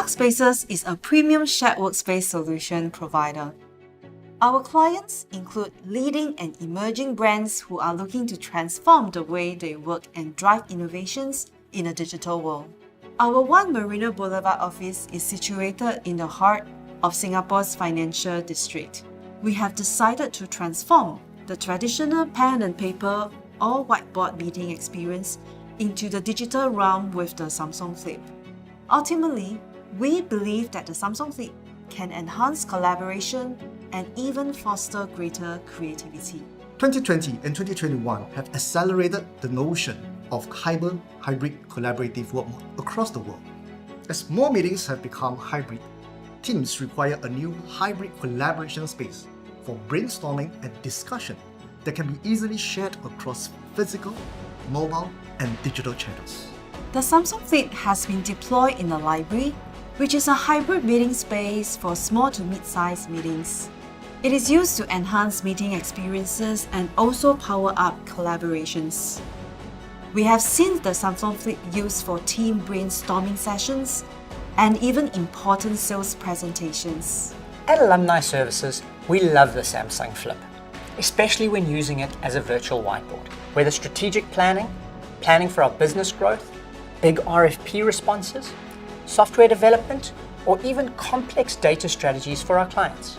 Workspaces is a premium shared workspace solution provider. Our clients include leading and emerging brands who are looking to transform the way they work and drive innovations in a digital world. Our One Marina Boulevard office is situated in the heart of Singapore's financial district. We have decided to transform the traditional pen and paper or whiteboard meeting experience into the digital realm with the Samsung Flip. Ultimately, we believe that the Samsung Flip can enhance collaboration and even foster greater creativity. 2020 and 2021 have accelerated the notion of hybrid collaborative work mode across the world. As more meetings have become hybrid, teams require a new hybrid collaboration space for brainstorming and discussion that can be easily shared across physical, mobile, and digital channels. The Samsung Flip has been deployed in the library, which is a hybrid meeting space for small to mid-sized meetings. It is used to enhance meeting experiences and also power up collaborations. We have seen the Samsung Flip used for team brainstorming sessions and even important sales presentations. At Alumni Services, we love the Samsung Flip, especially when using it as a virtual whiteboard, whether strategic planning for our business growth, big RFP responses, software development, or even complex data strategies for our clients.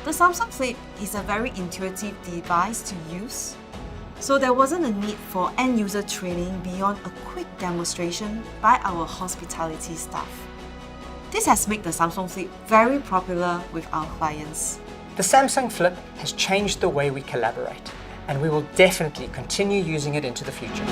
The Samsung Flip is a very intuitive device to use, so there wasn't a need for end-user training beyond a quick demonstration by our hospitality staff. This has made the Samsung Flip very popular with our clients. The Samsung Flip has changed the way we collaborate, and we will definitely continue using it into the future.